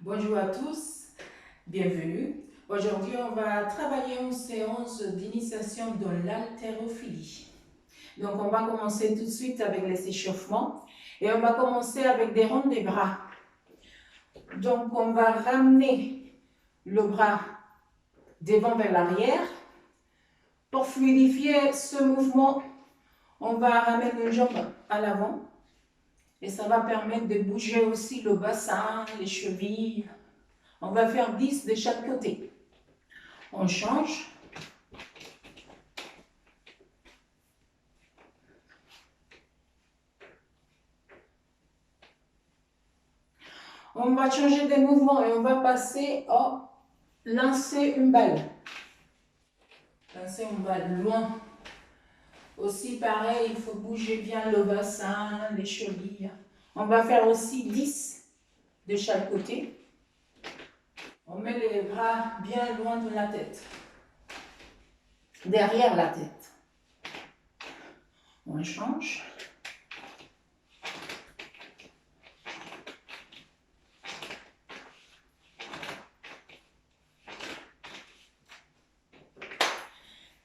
Bonjour à tous, bienvenue. Aujourd'hui, on va travailler une séance d'initiation dans l'haltérophilie. Donc, on va commencer tout de suite avec les échauffements et on va commencer avec des ronds des bras. Donc, on va ramener le bras devant vers l'arrière. Pour fluidifier ce mouvement, on va ramener une jambe à l'avant et ça va permettre de bouger aussi le bassin, les chevilles. On va faire 10 de chaque côté. On change. On va changer de mouvement et on va passer à lancer une balle. Lancer une balle loin. Aussi pareil, il faut bouger bien le bassin, les chevilles. On va faire aussi 10 de chaque côté. On met les bras bien loin de la tête. Derrière la tête. On change.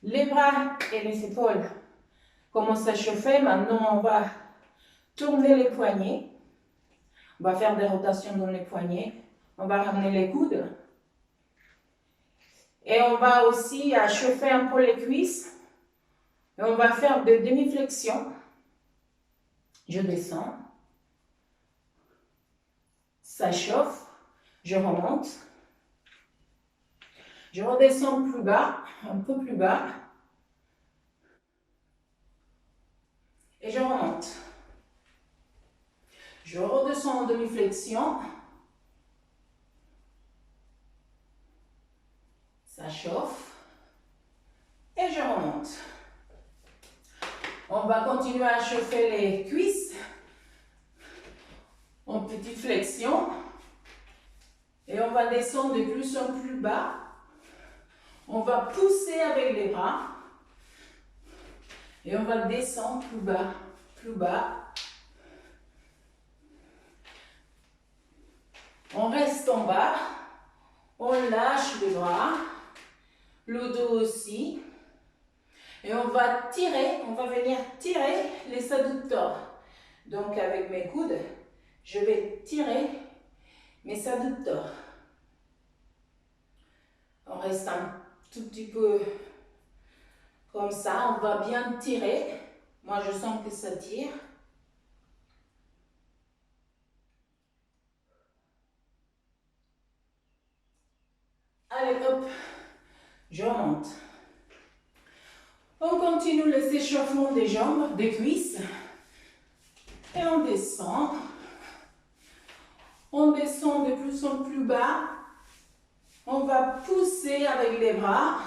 Les bras et les épaules commencent à chauffer. Maintenant, on va tourner les poignets. On va faire des rotations dans les poignets. On va ramener les coudes. Et on va aussi chauffer un peu les cuisses. Et on va faire des demi-flexions. Je descends. Ça chauffe. Je remonte. Je redescends plus bas, un peu plus bas. Et je remonte. Je redescends en demi-flexion. Ça chauffe. Et je remonte. On va continuer à chauffer les cuisses. En petite flexion. Et on va descendre de plus en plus bas. On va pousser avec les bras. Et on va descendre plus bas, plus bas. On reste en bas. On lâche les bras. Le dos aussi. Et on va tirer, on va venir tirer les adducteurs. Donc avec mes coudes, je vais tirer mes adducteurs. On reste un tout petit peu comme ça, on va bien tirer. Moi, je sens que ça tire. Allez, hop, je remonte. On continue les échauffements des jambes, des cuisses. Et on descend. On descend de plus en plus bas. On va pousser avec les bras.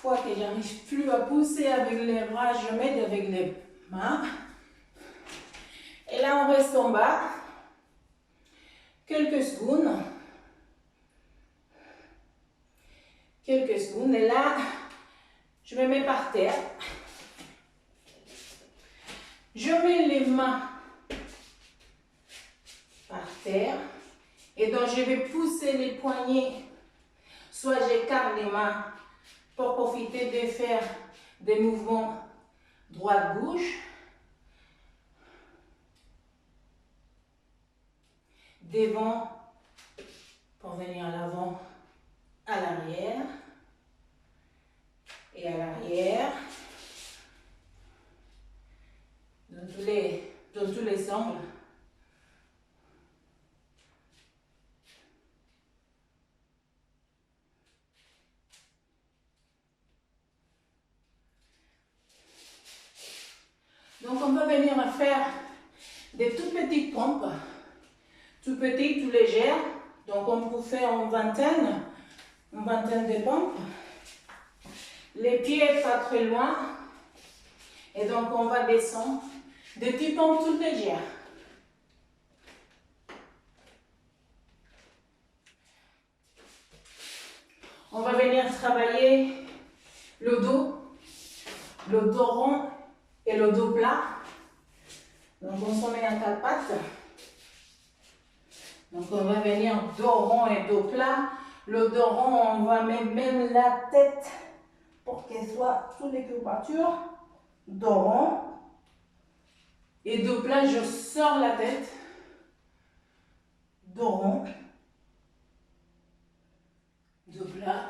Une fois que j'arrive plus à pousser avec les bras, je m'aide avec les mains. Et là, on reste en bas. Quelques secondes. Quelques secondes. Et là, je me mets par terre. Je mets les mains par terre. Et donc, je vais pousser les poignets. Soit j'écarte les mains pour profiter de faire des mouvements droite-gauche. Devant pour venir à l'avant, à l'arrière. Et à l'arrière. Dans tous les angles. Donc, on peut venir faire des toutes petites pompes, tout petites, tout légères. Donc, on peut faire une vingtaine de pompes. Les pieds pas très loin. Et donc, on va descendre des petites pompes toutes légères. On va venir travailler le dos rond et le dos plat. Donc, on se met à quatre pattes. Donc on va venir dos rond et dos plat. Le dos rond, on va mettre même la tête pour qu'elle soit sous les courbatures. Dos rond. Et dos plat, je sors la tête. Dos rond. Dos plat.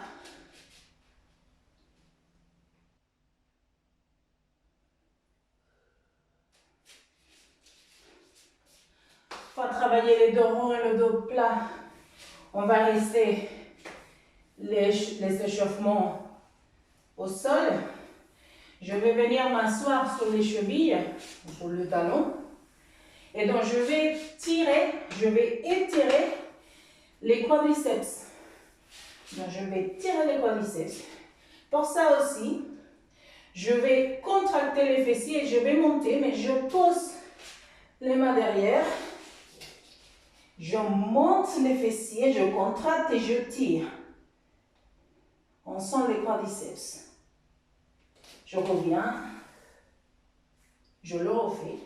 Pour travailler les dos ronds et le dos plat, on va laisser les échauffements au sol. Je vais venir m'asseoir sur les chevilles, sur le talon. Et donc, je vais étirer les quadriceps. Donc, je vais tirer les quadriceps. Pour ça aussi, je vais contracter les fessiers et je vais monter, mais je pose les mains derrière. Je monte les fessiers, je contracte et je tire. On sent les quadriceps. Je reviens. Je le refais.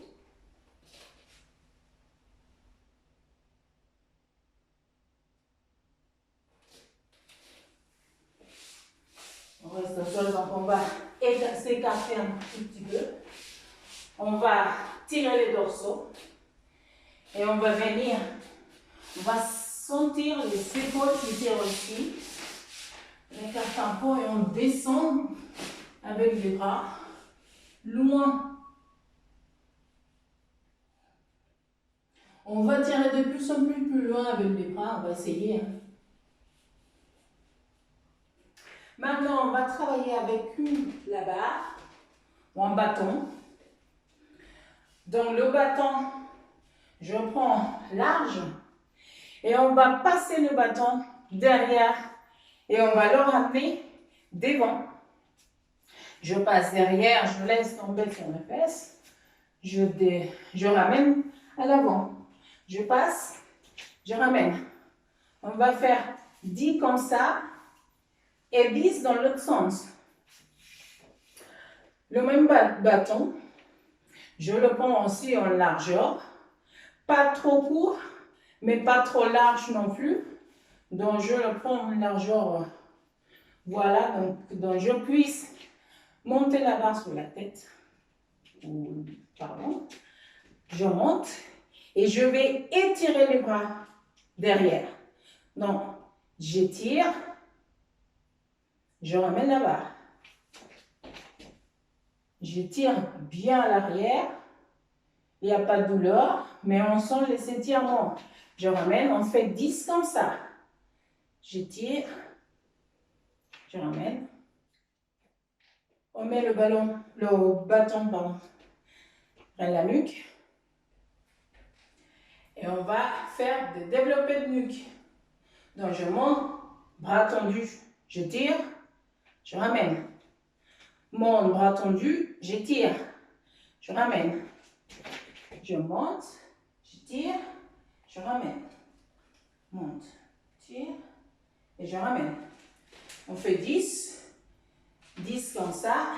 On reste au sol, donc on va s'écarter un tout petit peu. On va tirer les dorsaux. Et on va venir, on va sentir les épaules qui tirent aussi. On écarte un peu et on descend avec les bras loin. On va tirer de plus en plus loin avec les bras, on va essayer. Maintenant, on va travailler avec la barre ou un bâton. Donc le bâton, je prends large et on va passer le bâton derrière et on va le ramener devant. Je passe derrière, je laisse tomber sur mes fesses, je ramène à l'avant. Je passe, je ramène. On va faire 10 comme ça et 10 dans l'autre sens. Le même bâton, je le prends aussi en largeur, pas trop court, mais pas trop large non plus. Donc je le prends en largeur, voilà, donc je puisse monter la barre sur la tête. Pardon. Je monte et je vais étirer les bras derrière. Donc, j'étire, je ramène la barre. Je tire bien à l'arrière. Il n'y a pas de douleur, mais on sent les étirements. Je ramène, on fait 10 comme ça. Je tire, je ramène. On met le bâton près la nuque. Et on va faire des développés de nuque. Donc je monte, bras tendu, je tire, je ramène. Monte, bras tendu, je tire, je ramène. Je monte, je tire, je ramène. Monte, tire et je ramène. On fait 10 comme ça.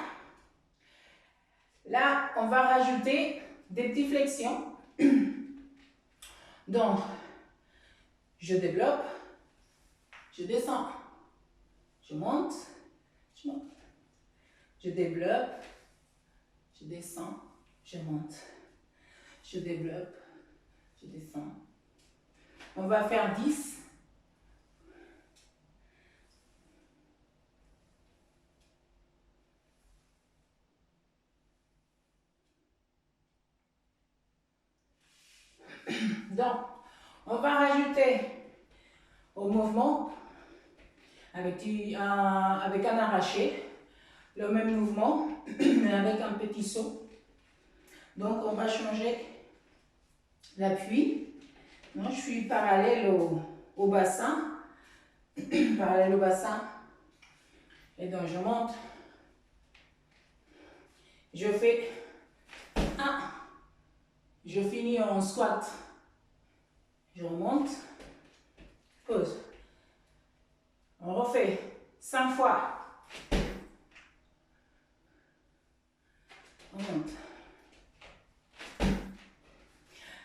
Là, on va rajouter des petites flexions. Donc, je développe, je descends, je monte, je monte. Je développe, je descends, je monte. Je développe, je descends. On va faire 10. Donc, on va rajouter au mouvement avec un arraché, le même mouvement, mais avec un petit saut. Donc, on va changer l'appui. Je suis parallèle au bassin, parallèle au bassin. Et donc, je monte. Je fais 1. Je finis en squat. Je remonte. Pause. On refait 5 fois. On monte.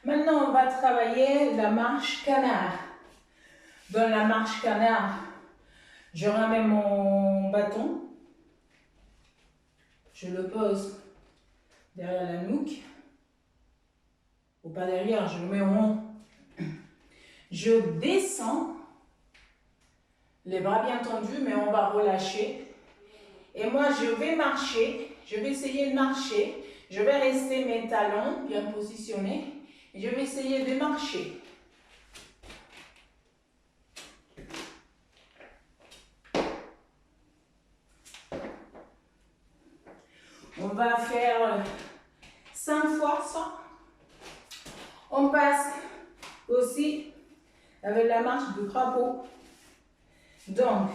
Maintenant, on va travailler la marche canard. Dans la marche canard, je ramène mon bâton. Je le pose derrière la nuque. Ou pas derrière, je le mets en haut. Je descends. Les bras bien tendus, mais on va relâcher. Et moi, je vais marcher. Je vais essayer de marcher. Je vais rester mes talons bien positionnés. Et je vais essayer de marcher. On va faire 5 fois ça. On passe aussi avec la marche du crapaud. Donc,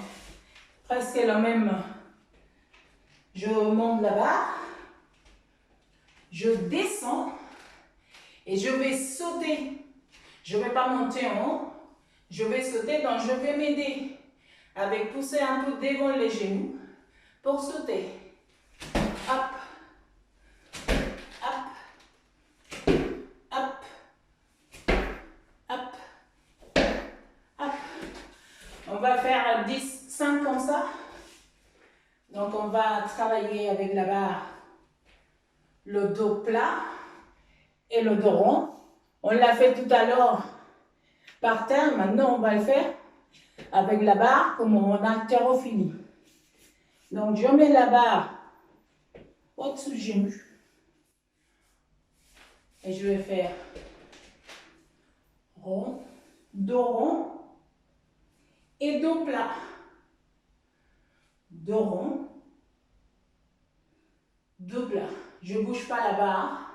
presque la même. Je monte la barre. Je descends. Et je vais sauter. Je ne vais pas monter en haut. Je vais sauter, donc je vais m'aider avec pousser un peu devant les genoux pour sauter. Hop. Hop. Hop. Hop. Hop. On va faire 5 comme ça. Donc on va travailler avec la barre le dos plat et le dos rond. On l'a fait tout à l'heure par terre. Maintenant on va le faire avec la barre comme en haltérophilie. Donc je mets la barre au-dessus du genou. Et je vais faire rond, dos et dos plat. Dos rond, dos plat. Je ne bouge pas la barre.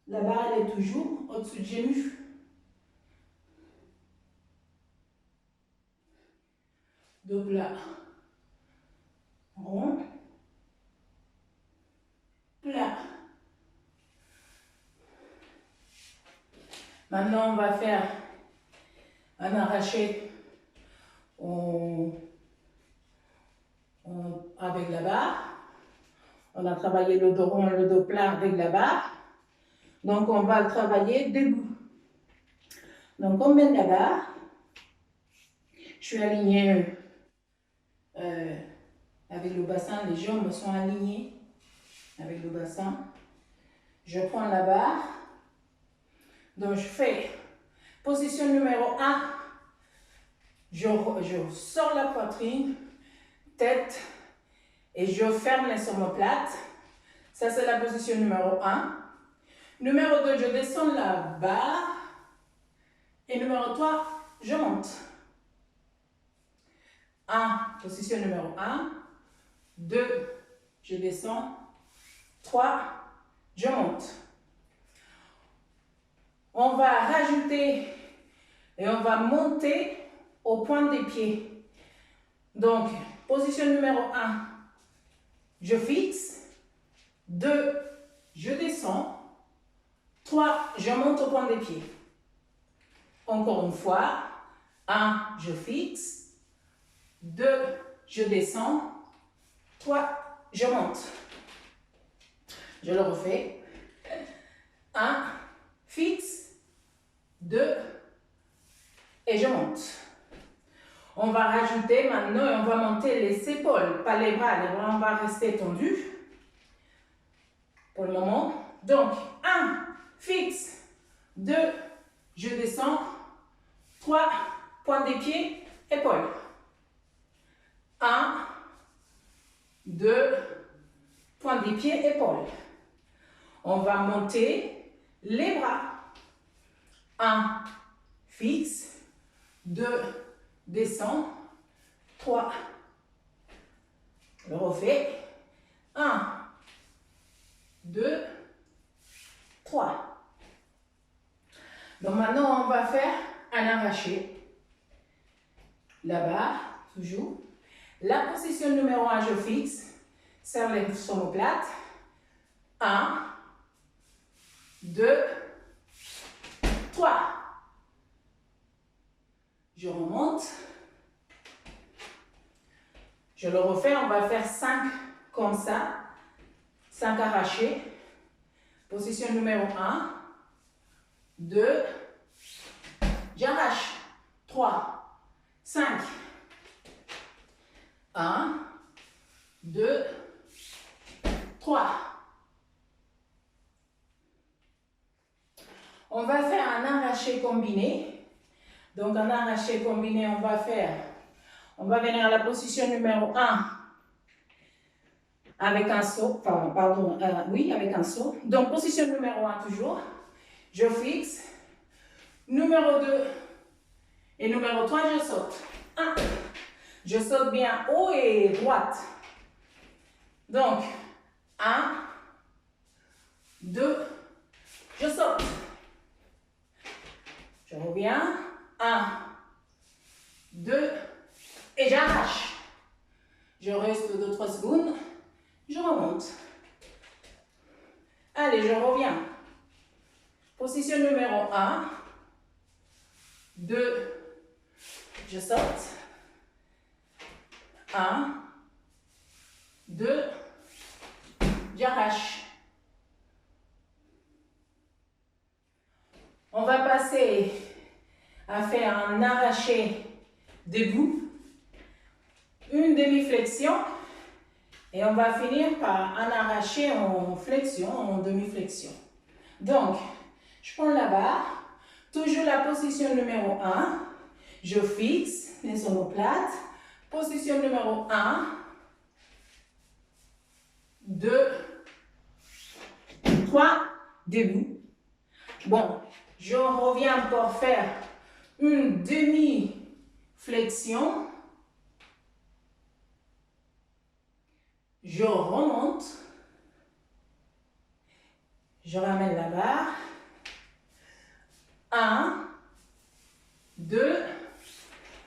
La barre, elle est toujours au-dessus du genou. Dos plat. Rond. Plat. Maintenant, on va faire un arraché avec la barre. On a travaillé le dos rond, le dos plat avec la barre. Donc, on va le travailler debout. Donc, on met la barre. Je suis alignée avec le bassin. Les jambes sont alignées avec le bassin. Je prends la barre. Donc, je fais position numéro 1. Je sors la poitrine, tête, et je ferme les omoplates. Ça, c'est la position numéro 1. Numéro 2, je descends la barre. Et numéro 3, je monte. 1, position numéro 1. 2, je descends. 3, je monte. On va rajouter et on va monter au point des pieds. Donc, position numéro 1, je fixe. 2, je descends. 3, je monte au point des pieds. Encore une fois. 1, je fixe. 2, je descends. 3, je monte. Je le refais. 1, fixe. 2, et je monte. On va rajouter maintenant et on va monter les épaules, pas les bras. Les bras, on va rester tendus pour le moment. Donc, 1, fixe. 2, je descends. 3, pointe des pieds, épaules. 1, 2, pointe des pieds, épaules. On va monter les bras. 1, fixe. 2, descend. 3, le refait. 1, 2, 3. Donc maintenant, on va faire un arraché. La barre, toujours. La position numéro 1, je fixe. Serre les omoplates. 1, 2, 3. Je remonte. Je le refais. On va faire 5 comme ça. 5 arrachés. Position numéro 1, 2, j'arrache, 3, 5, 1, 2, 3. On va faire un arraché combiné. Donc, un arraché combiné, on va venir à la position numéro 1 avec un saut, avec un saut. Donc, position numéro 1 toujours. Je fixe. Numéro 2 et numéro 3, je saute. 1. Je saute bien haut et droite. Donc, 1, 2, je saute. Je reviens. 1, 2, et j'arrache. Je reste 2-3 secondes. Je remonte. Allez, je reviens. Position numéro 1, 2, je saute. 1, 2, j'arrache. On va passer à faire un arraché debout, une demi-flexion, et on va finir par un arraché en flexion, en demi-flexion. Donc, je prends la barre, toujours la position numéro 1, je fixe les omoplates, position numéro 1, 2, 3, debout. Bon, je reviens pour faire une demi-flexion. Je remonte. Je ramène la barre. 1, 2,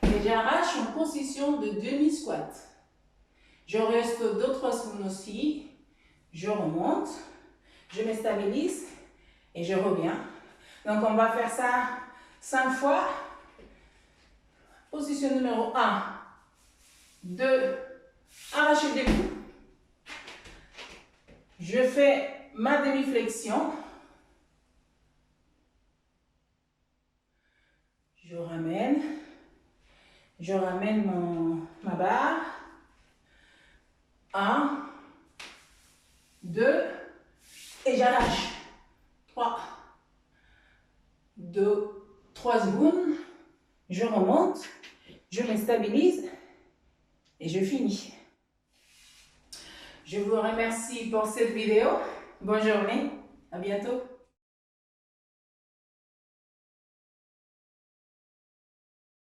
et j'arrache en position de demi-squat. Je reste 2-3 secondes aussi. Je remonte. Je me stabilise et je reviens. Donc, on va faire ça 5 fois. Position numéro 1, 2, arracher le debout. Je fais ma demi-flexion. Je ramène ma barre. 1, 2, et j'arrache. 3, 2, 3 secondes. Je remonte, je me stabilise et je finis. Je vous remercie pour cette vidéo. Bonne journée, à bientôt.